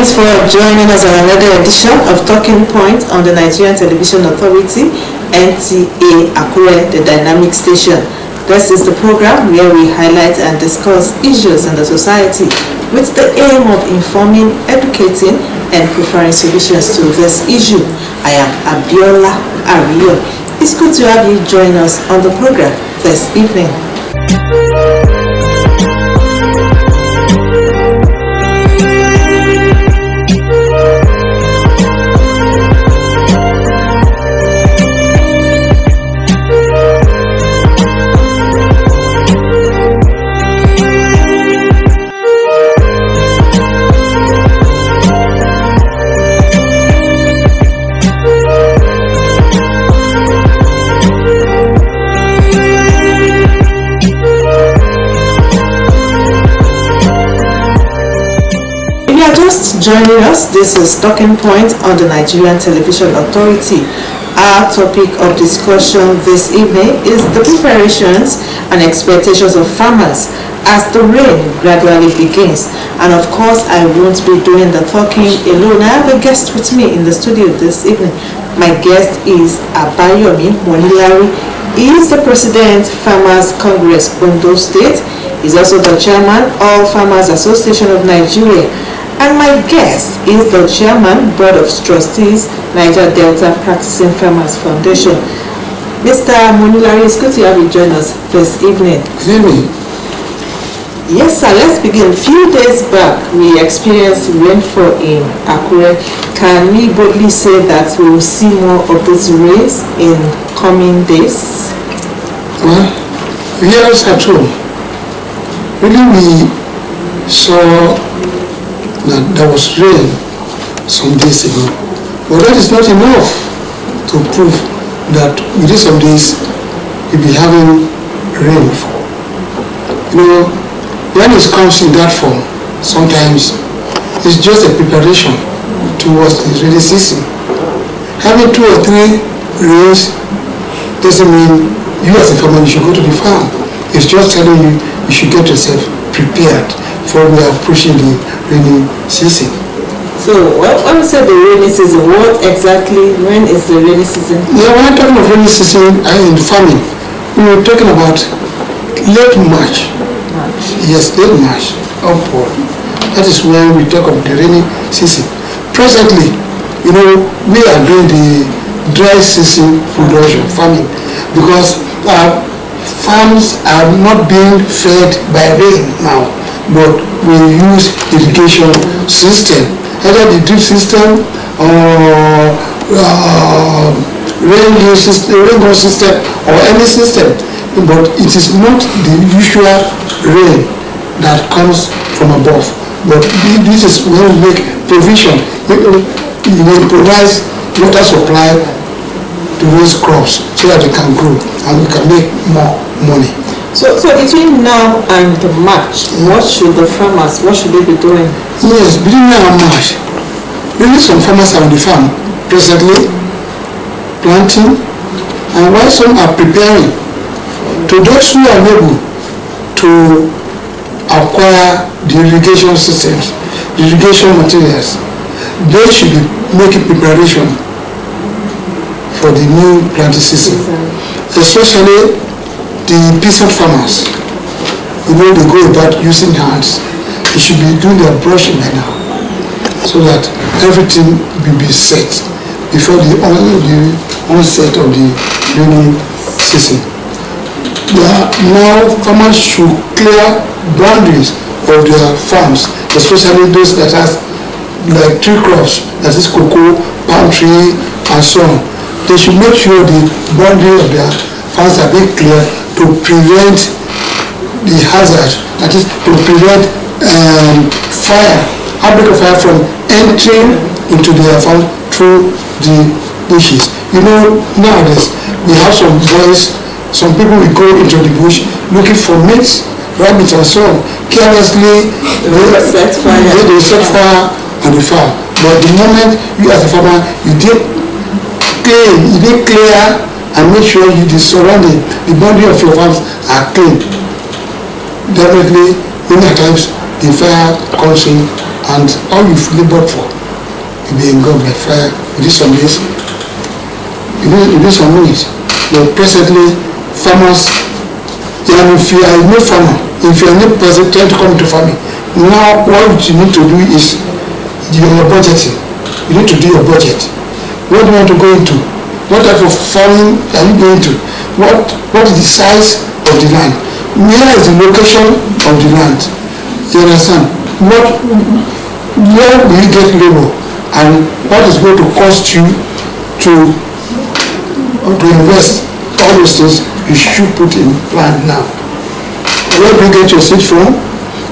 Thanks for joining us on another edition of Talking Point on the Nigerian Television Authority, Nta Akure, the dynamic station. This is the program where we highlight and discuss issues in the society with the aim of informing, educating, and preferring solutions to this issue. I am Abiola Ariyo. It's good to have you join us on the program this evening. Joining us, this is Talking Point on the Nigerian Television Authority. Our topic of discussion this evening is the preparations and expectations of farmers as the rain gradually begins. And of course, I won't be doing the talking alone. I have a guest with me in the studio this evening. My guest is Abayomi Monilari. He is the President, Farmers Congress, Ondo State. He's also the Chairman, All Farmers Association of Nigeria. And my guest is the Chairman, Board of Trustees, Niger Delta Practicing Farmers Foundation. Mr. Monilari, it's good to have you join us this evening. Good evening. Yes, sir. Let's begin. A few days back, we experienced rainfall in Akure. Can we boldly say that we will see more of these rains in coming days? Well, yes, at all. Really, we saw that there was rain some days ago, but that is not enough to prove that within some days we'll be having rainfall. You know, when it comes in that form, sometimes it's just a preparation towards the rainy season. Having 2 or 3 rains doesn't mean you as a farmer you should go to the farm. It's just telling you you should get yourself prepared for we are approaching the rainy season. So when we say the rainy season, what exactly, when is the rainy season? Yeah, when I'm talking of rainy season in farming, we're talking about late March. Yes, late March upward. That is when we talk of the rainy season. Presently, you know, we are doing the dry season production farming because farms are not being fed by rain now, but we use irrigation system, either the drip system or rainbow system or any system, but it is not the usual rain that comes from above. But this is when we make provision. We will provide water supply to those crops so that they can grow and we can make more money. So between now and March, what should they be doing? Yes, between now and March, really some farmers are on the farm presently planting, and while some are preparing, to those who are able to acquire the irrigation systems, the irrigation materials, they should be making preparation for the new planting season, especially the peasant farmers. You know, they go about using hands. They should be doing their brushing by now, so that everything will be set before the onset of the rainy season. Now farmers should clear boundaries of their farms, especially those that have like 3 crops, that is cocoa, palm tree, and so on. They should make sure the boundary of their farms are being clear to prevent the hazard, that is to prevent outbreak of fire from entering into their farm through the bushes. You know, nowadays we have some boys, some people will go into the bush looking for meat, rabbits and so on. Carelessly they set fire on the farm. But the moment you as a farmer, you did clear and make sure the surrounding, the boundary of your farms are clean. Definitely, many times the fire comes in, and all you've labored for will be engulfed by fire within some days, within some minutes. But presently, farmers, and if you are no farmer, if you are not present trying to come into farming, now what you need to do is your budgeting. You need to do your budget. What do you want to go into? What type of farming are you going to? What is the size of the land? Where is the location of the land? You understand? Where will you get labor? And what is going to cost you to invest? All those things you should put in plan now. Where do you get your seed from?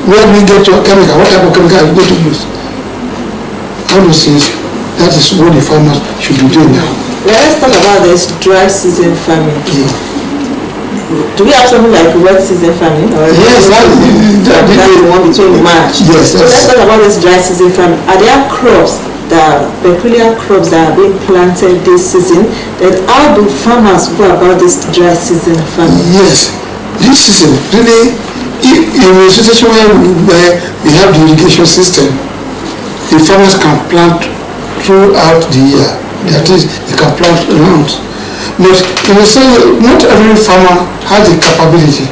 Where do you get your chemical? What type of chemical are you going to use? All those things, that is what the farmers should be doing now. Let's talk about this dry season farming. Yeah. Do we have something like wet season farming? Or yes, that's the one between March. Yes. So let's talk about this dry season farming. Are there crops, peculiar crops that are being planted this season? Then how do farmers go about this dry season farming? Yes, this season really, in a situation where we have the irrigation system, the farmers can plant throughout the year. That is, they can plant around. But in a sense, not every farmer has the capability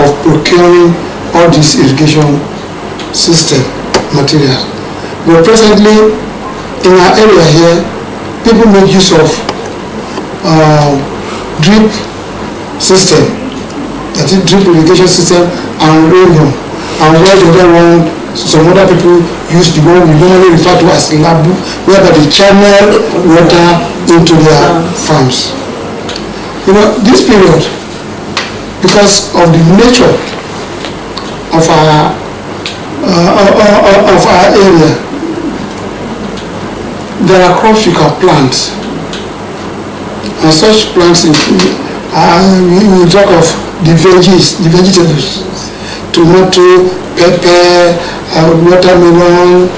of procuring all this irrigation system material. But presently, in our area here, people make use of drip system, that is drip irrigation system, and radium. And while the other one, some other people use the one we normally refer to as labu, whereby they channel water into their farms. You know, this period, because of the nature of our area, there are crops you can plant, and such plants include, we talk of the vegetables, tomato, pepper, watermelon,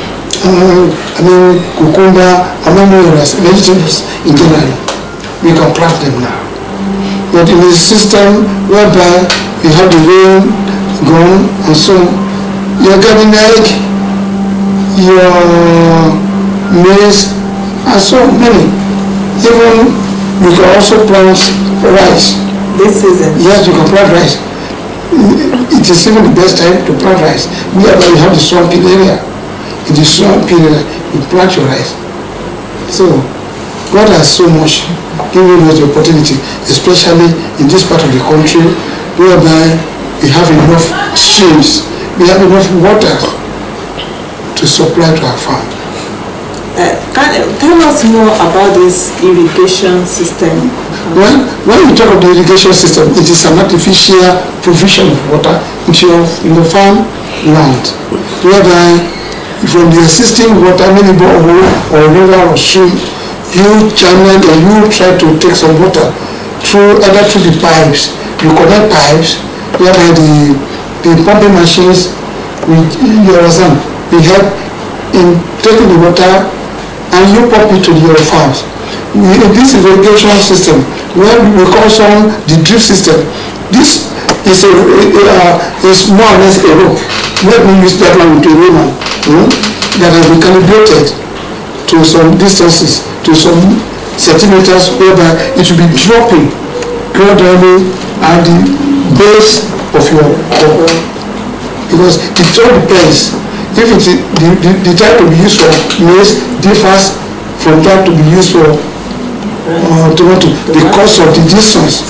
cucumber, and many others, vegetables in general. We can plant them now. But in a system whereby you have the rain gone and so on, your garden egg, your maize, and so many. Even you can also plant rice. This season? Yes, you can plant rice. It is even the best time to plant rice. Whereby you have the swampy area. In the swampy area, you plant your rice. So, God has so much given us the opportunity, especially in this part of the country, whereby we have enough streams, we have enough water to supply to our farm. Tell us more about this irrigation system. When we talk of the irrigation system, it is an artificial provision of water in the farm land, whereby from the existing water, maybe borehole or river or stream, you channel or you try to take some water either through the pipes. You connect pipes whereby the pumping machines will help in taking the water and you pump it to your farms. This is irrigation system where we call some the drip system. This is more or less a rope. Let me use that one to woman that has been calibrated to some distances, to some centimeters, whereby it will be dropping gradually at the base of your crop. Because it all depends. If it's the type to be used for maize differs from that to be used for tomato because of the distance.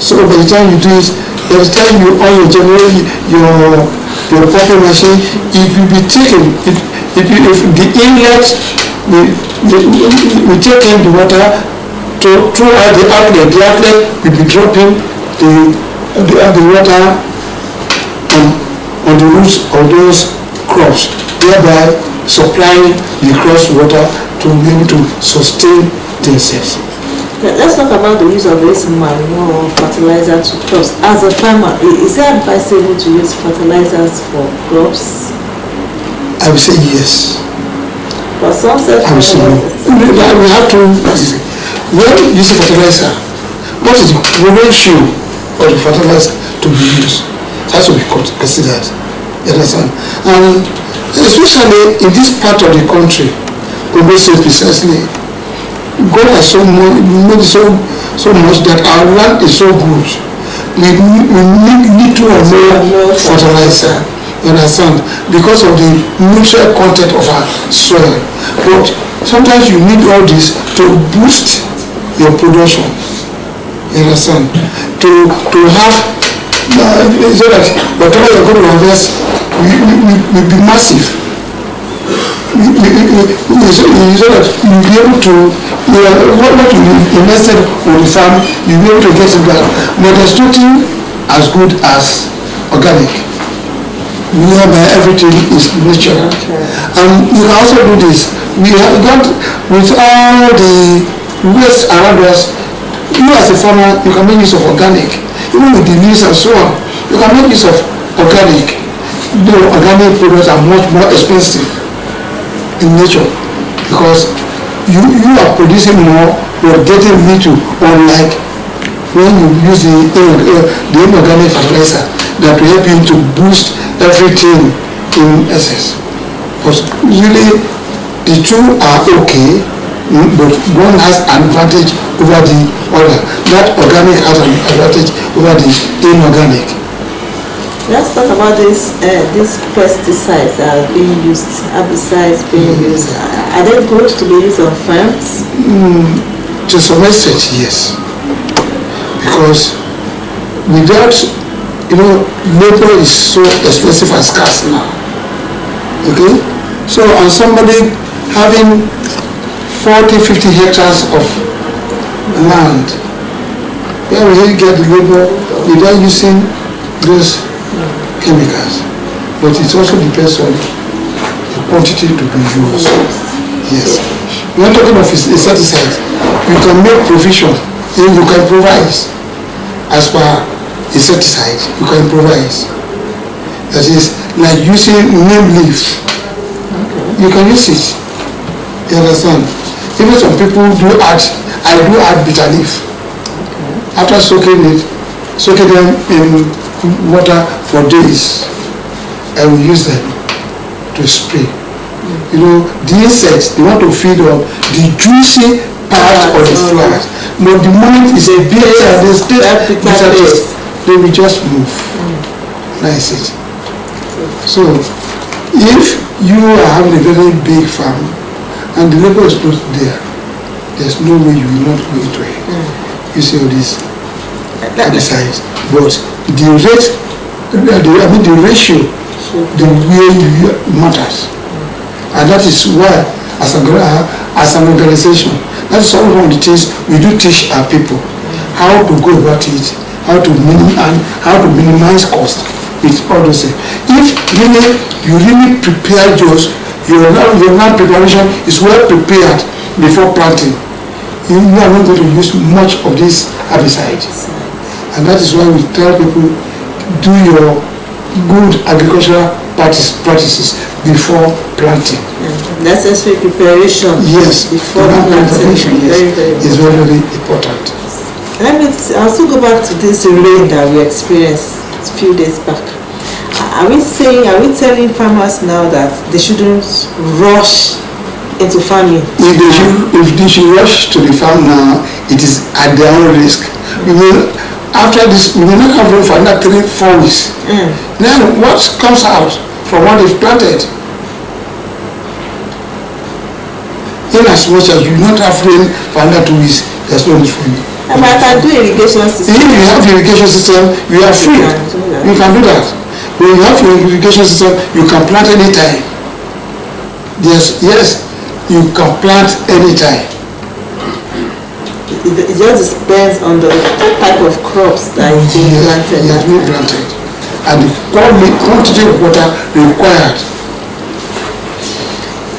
So by the time you do it, by the time you on your pumping machine, it will be taken. If the inlet we take in the water throughout the outlet will be dropping the water on the roots of those crops, thereby supplying the crops water to be able to sustain themselves. Let's talk about the use of this manure or fertilizer to crops. As a farmer, is it advisable to use fertilizers for crops? I would say yes. For some I would say no. We have to, when you use fertilizer, what is the ratio of the fertilizer to be used? That's what we considered. You understand? And especially in this part of the country, Ogo State precisely, God has made so much that our land is so good. We need little or no fertilizer. You understand? Because of the nutrient content of our soil. But sometimes you need all this to boost your production. You understand? To have so that whatever you're going to harvest will be massive. So that you'll be able to, what you invested on the farm, you'll be able to get it back. But there's nothing as good as organic, whereby everything is natural. And you can also do this. We have got, with all the waste around us, you as a farmer, you can make use of organic. Even with the leaves and so on, you can make use of organic. Though organic products are much more expensive in nature, because you are producing more, you're getting little, unlike when you use the inorganic fertilizer that will help you to boost everything in excess. But really, the two are okay, but one has an advantage over the other. That organic has an advantage over the inorganic. Let's talk about these pesticides that are being used, herbicides being used. Are they good to be used on farms? To some extent, yes. Because without, labor is so expensive and scarce now. Okay? So, and somebody having 40, 50 hectares of land, where will he get the labor without using those chemicals? But it also depends on the quantity to be used. Yes. We're not talking of insecticides. You can make provision, and you can provide as per insecticide. You can provide. That is like using neem leaf. You can use it. You understand? Even some people I do add bitter leaf. After soaking them in water for days, I will use them to spray. The insects, they want to feed on the juicy part of the flowers. But the moment it's a bitter, they will just move. That's it. So, if you are having a very big farm and the labor is not there, there's no way you will not go into it. You see all this herbicides, but the rate, the ratio, the way you matters. And that is why, as an organization, that's all one of the things we do teach our people, how to go about it, how to minimize cost with all those things. If really you really prepare your land preparation is well prepared before planting, you are not going to use much of this herbicide. And that is why we tell people, do your good agricultural practices before planting. Necessary preparation. Yes, before planting. Yes, is very, very important. Let me also go back to this rain that we experienced a few days back. Are we telling farmers now that they shouldn't rush into farming? If they should rush to the farm now, it is at their own risk. After this, we will not have room for another 3-4 weeks. Then what comes out from what they've planted? In as much as you will not have rain for another 2 weeks, there's no need for you. But I can do irrigation system. If you have irrigation system, you are free. You can do that. When you have your irrigation system, you can plant anytime. Yes, you can plant anytime. It just depends on the type of crops that is being planted. Yes, being planted. And the quantity of water required.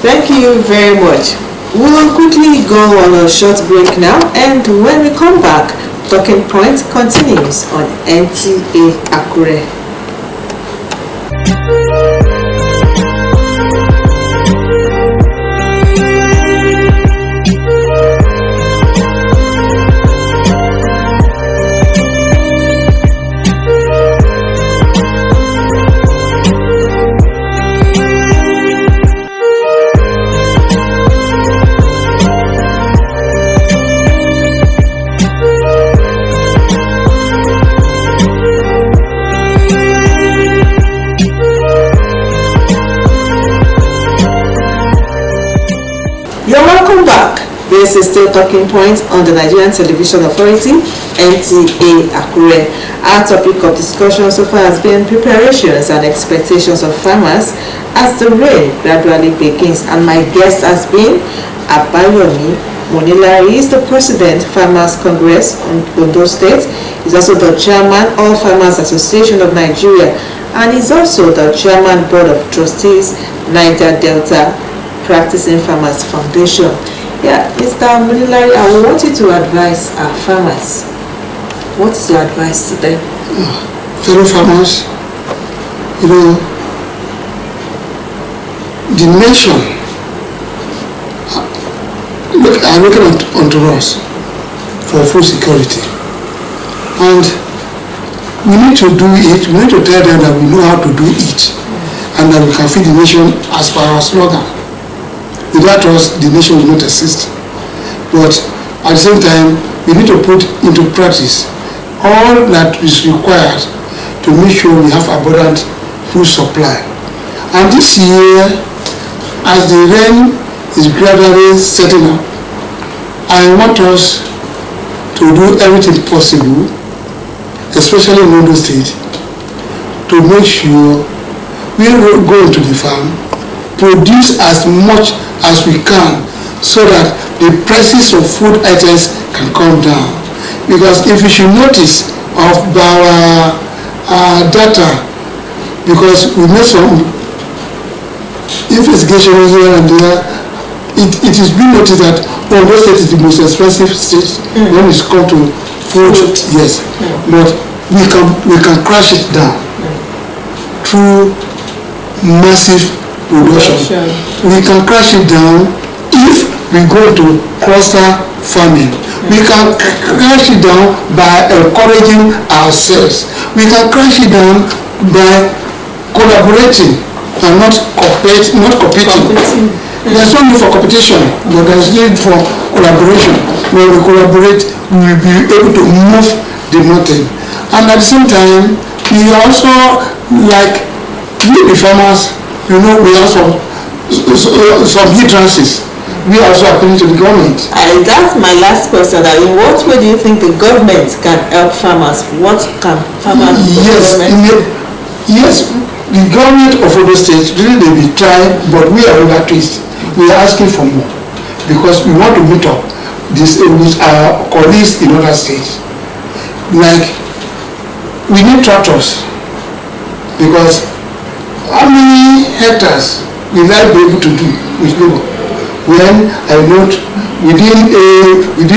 Thank you very much. We will quickly go on a short break now, and when we come back, Talking Point continues on Nta Akure. This is still Talking Points on the Nigerian Television Authority, Nta Akure. Our topic of discussion so far has been preparations and expectations of farmers as the rain gradually begins. And my guest has been Abayomi Monilari. He is the President, Farmers Congress on Ondo State. He's also the Chairman, All Farmers Association of Nigeria, and he's also the Chairman, Board of Trustees, Niger Delta Practicing Farmers Foundation. Yeah, Mr. Monilari, I want you to advise our farmers. What is your advice to them? Fellow farmers, the nation are looking onto us for food security, and we need to do it. We need to tell them that we know how to do it, and that we can feed the nation as per our slogan. Without us, the nation will not exist. But at the same time, we need to put into practice all that is required to make sure we have abundant food supply. And this year, as the rain is gradually setting up, I want us to do everything possible, especially in Ondo State, to make sure we go into the farm, produce as much as we can, so that the prices of food items can come down. Because if you should notice of our data, because we made some investigation here and there, it is being noticed that Ondo State is the most expensive state when it's come to food. Yes, but we can crash it down through massive production. We can crash it down if we go to cluster farming. We can crash it down by encouraging ourselves. We can crash it down by collaborating and not competing. There's no need for competition, but there's need for collaboration. When we collaborate, we will be able to move the mountain. And at the same time, we also, like the farmers, we have some hindrances. We also appeal to the government. And that's my last question. In what way do you think the government can help farmers? What can farmers do? Yes, the government of Ondo State really they will try, but we are overstretched. We are asking for more because we want to meet up this with our colleagues in other states. Like, we need tractors, because how many hectares will I be able to do with labor? When I note within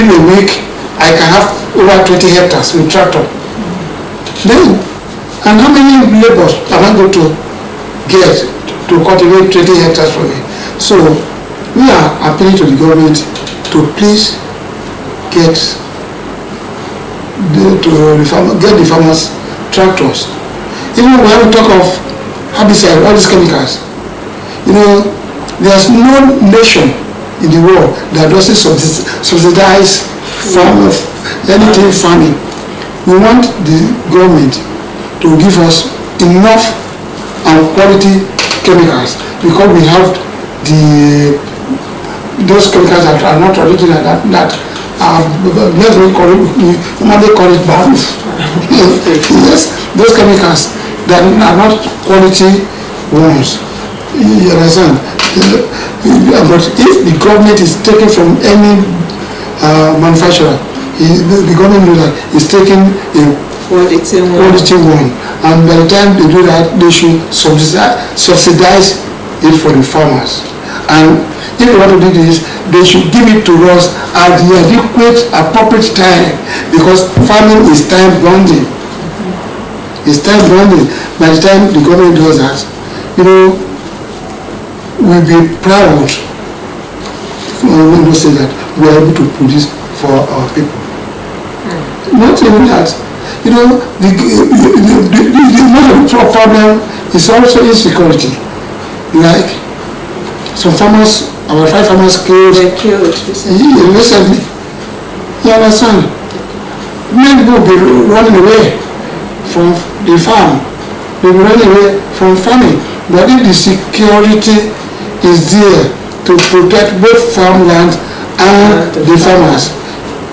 a week I can have over 20 hectares with tractor. Then, and how many laborers am I going to get to cultivate 20 hectares for me? So we are appealing to the government to please get the farmers tractors. Even when we talk of herbicide, all these chemicals, there's no nation in the world that doesn't subsidize anything farming. We want the government to give us enough and quality chemicals, because we have those chemicals that are not original, that are, we normally call it baruf. Yes, those chemicals that are not quality ones. You understand? But if the government is taking from any manufacturer, the government knows that it's taking a quality one, and by the time they do that, they should subsidize it for the farmers. And if they want to do this, they should give it to us at the adequate, appropriate time, because farming is time bonding. It's time bonding. By the time the government does that, we'll be proud when we say that we are able to produce for our people. Not even that, the problem is also insecurity. Like some farmers, our 5 farmers killed recently. You understand? Many people will be running away from the farm. They will run away from farming. But if the security is there to protect both farmland and the farmers.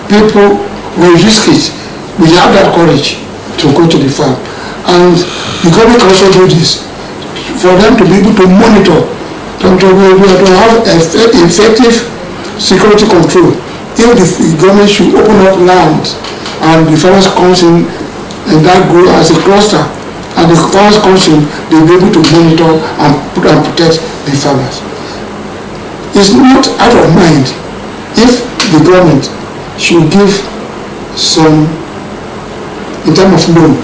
People will risk it. We have that courage to go to the farm. And the government can also do this for them to be able to monitor, to have effective security control. If the government should open up land and the farmers comes in and that grow as a cluster, and the farmers comes in, they'll be able to monitor and protect the farmers. It's not out of mind if the government should give some, in terms of loan,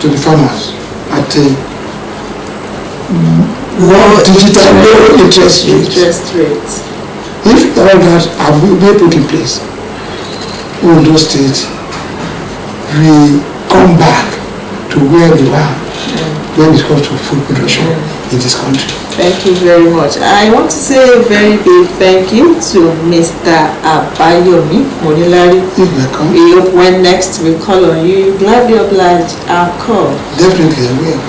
to the farmers at a more digital low interest rates. If all that are put in place, Ondo State will come back to where we were when it comes to food production in this country. Thank you very much. I want to say a very big thank you to Mr. Abayomi Monilari. You're welcome. We hope when next we call on you, gladly oblige our call. Definitely I will.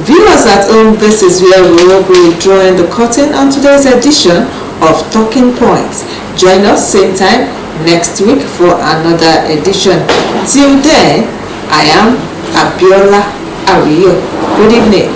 Viewers at home, this is where we will be drawing the curtain on today's edition of Talking Points. Join us same time next week for another edition. Till then, I am Abiola Ariyo. Good evening.